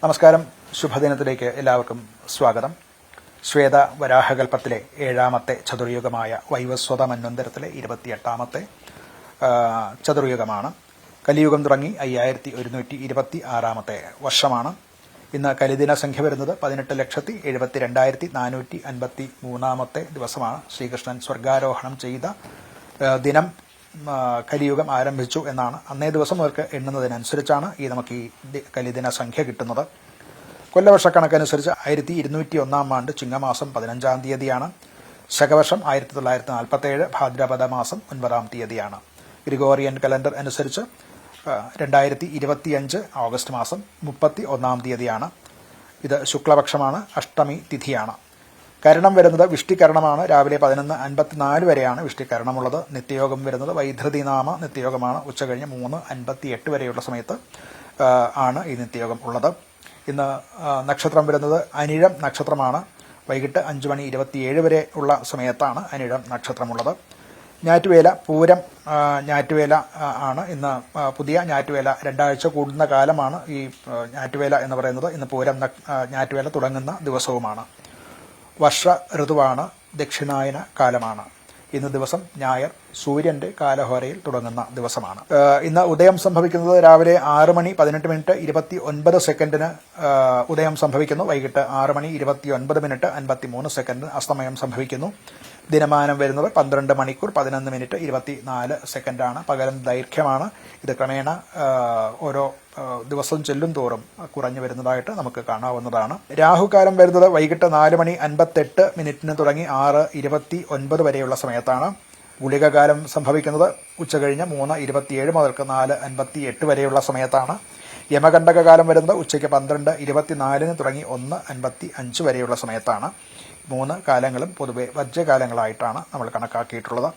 നമസ്കാരം. ശുഭദിനത്തിലേക്ക് എല്ലാവർക്കും സ്വാഗതം. ശ്വേത വരാഹകൽപ്പത്തിലെ 7ാമത്തെ ചതുർയുഗമായ വൈവസ്വത മന്വന്തരത്തിലെ 28ാമത്തെ ചതുർയുഗമാണ്. കലിയുഗം തുടങ്ങി 5126ാമത്തെ വർഷമാണ്. ഇന്ന് കലിദിന സംഖ്യ വരുന്നത് 18,72,453ാമത്തെ ദിവസമാണ്. ശ്രീകൃഷ്ണൻ സ്വർഗാരോഹണം ചെയ്ത ദിനം കലിയുഗം ആരംഭിച്ചു എന്നാണ്. അന്നേ ദിവസം മുതൽക്ക് എണ്ണുന്നതിനനുസരിച്ചാണ് നമുക്ക് ഈ കലിദിന സംഖ്യ കിട്ടുന്നത്. കൊല്ലവർഷക്കണക്കനുസരിച്ച് 1201 ആണ്ട് ചിങ്ങമാസം 15-ാം തീയതിയാണ്. ശകവർഷം 1947 ഭാദ്രപദ മാസം 9-ാം തീയതിയാണ്. ഗ്രിഗോറിയൻ കലണ്ടർ അനുസരിച്ച് 2025 ഓഗസ്റ്റ് മാസം 31-ാം തീയതിയാണ്. ഇത് ശുക്ലപക്ഷമാണ്. അഷ്ടമി തിഥിയാണ്. കരണം വരുന്നത് വിഷ്ടികരണമാണ്. രാവിലെ 11:54 വരെയാണ് വിഷ്ടികരണമുള്ളത്. നിത്യയോഗം വരുന്നത് വൈധൃതിനാമ നിത്യയോഗമാണ്. ഉച്ചകഴിഞ്ഞ് 3:58 വരെയുള്ള സമയത്ത് ആണ് ഈ നിത്യയോഗം ഉള്ളത്. ഇന്ന് നക്ഷത്രം വരുന്നത് അനിഴം നക്ഷത്രമാണ്. വൈകിട്ട് 5:27 വരെ ഉള്ള സമയത്താണ് അനിഴം നക്ഷത്രമുള്ളത്. ഞാറ്റുവേല പൂരം ഞാറ്റുവേല ആണ്. ഇന്ന് പുതിയ ഞാറ്റുവേല 2 ആഴ്ച കൂടുന്ന കാലമാണ് ഈ ഞാറ്റുവേല എന്ന് പറയുന്നത്. ഇന്ന് പൂരം ഞാറ്റുവേല തുടങ്ങുന്ന ദിവസവുമാണ്. വർഷ ഋതുവാണ്. ദക്ഷിണായന കാലമാണ്. ഇന്ന് ദിവസം ഞായർ. സൂര്യന്റെ കാലഹോരയിൽ തുടങ്ങുന്ന ദിവസമാണ്. ഇന്ന് ഉദയം സംഭവിക്കുന്നത് രാവിലെ 6:18:29 ഉദയം സംഭവിക്കുന്നു. വൈകിട്ട് 6:29:53 അസ്തമയം സംഭവിക്കുന്നു. ദിനമാനം വരുന്നത് 12 മണിക്കൂർ 11 മിനിറ്റ് 24 സെക്കൻഡാണ്. പകരം ദൈർഘ്യമാണ്. ഇത് ക്രമേണ ഓരോ ദിവസം ചെല്ലും തോറും കുറഞ്ഞു വരുന്നതായിട്ട് നമുക്ക് കാണാവുന്നതാണ്. രാഹുകാലം വരുന്നത് വൈകിട്ട് 4:58 തുടങ്ങി 6:29 വരെയുള്ള സമയത്താണ്. ഗുളികകാലം സംഭവിക്കുന്നത് ഉച്ചകഴിഞ്ഞ് 3:27 മുതൽക്ക് 4:58 വരെയുള്ള സമയത്താണ്. യമകണ്ഠകാലം വരുന്നത് ഉച്ചയ്ക്ക് 12:24 തുടങ്ങി 1:55 വരെയുള്ള സമയത്താണ്. 3 കാലങ്ങളും പൊതുവെ വർജ്യകാലങ്ങളായിട്ടാണ് നമ്മൾ കണക്കാക്കിയിട്ടുള്ളത്.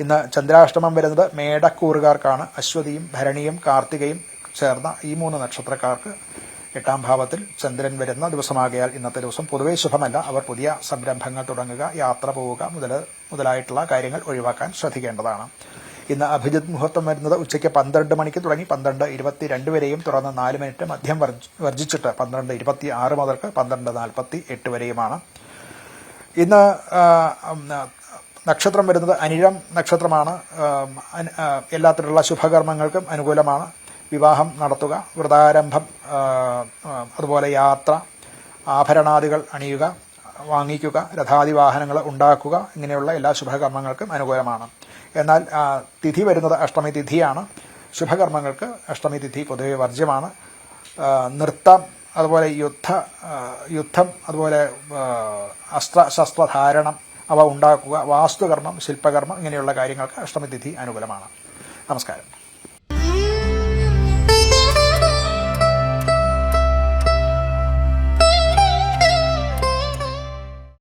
ഇന്ന് ചന്ദ്രാഷ്ടമം വരുന്നത് മേടക്കൂറുകാർക്കാണ്. അശ്വതിയും ഭരണിയും കാർത്തികയും ചേർന്ന ഈ 3 നക്ഷത്രക്കാർക്ക് 8ാം ഭാവത്തിൽ ചന്ദ്രൻ വരുന്ന ദിവസമാകയാൽ ഇന്നത്തെ ദിവസം പൊതുവെ ശുഭമല്ല. അവർ പുതിയ സംരംഭങ്ങൾ തുടങ്ങുക, യാത്ര പോവുക മുതലായിട്ടുള്ള കാര്യങ്ങൾ ഒഴിവാക്കാൻ ശ്രദ്ധിക്കേണ്ടതാണ്. ഇന്ന് അഭിജിത് മുഹൂർത്തം വരുന്നത് ഉച്ചയ്ക്ക് 12 മണിക്ക് തുടങ്ങി 12:22 വരെയും തുടർന്ന് 4 മിനിറ്റ് മധ്യം വർജിച്ചിട്ട് 12:26 മുതൽക്ക് 12:48 വരെയുമാണ്. ഇന്ന് നക്ഷത്രം വരുന്നത് അനിഴം നക്ഷത്രമാണ്. എല്ലാത്തരത്തിലുള്ള ശുഭകർമ്മങ്ങൾക്കും അനുകൂലമാണ്. വിവാഹം നടത്തുക, വ്രതാരംഭം, അതുപോലെ യാത്ര, ആഭരണാദികൾ അണിയുക, വാങ്ങിക്കുക, രഥാദി വാഹനങ്ങൾ ഉണ്ടാക്കുക, ഇങ്ങനെയുള്ള എല്ലാ ശുഭകർമ്മങ്ങൾക്കും അനുകൂലമാണ്. എന്നാൽ തിഥി വരുന്നത് അഷ്ടമി തിഥിയാണ്. ശുഭകർമ്മങ്ങൾക്ക് അഷ്ടമി തിഥി പൊതുവെ വർജ്യമാണ്. നൃത്തം, അതുപോലെ യുദ്ധം, അതുപോലെ ശസ്ത്രധാരണം അവ ഉണ്ടാക്കുക, വാസ്തുകർമ്മം, ശില്പകർമ്മം ഇങ്ങനെയുള്ള കാര്യങ്ങൾക്ക് അഷ്ടമി തിഥി അനുകൂലമാണ്. നമസ്കാരം.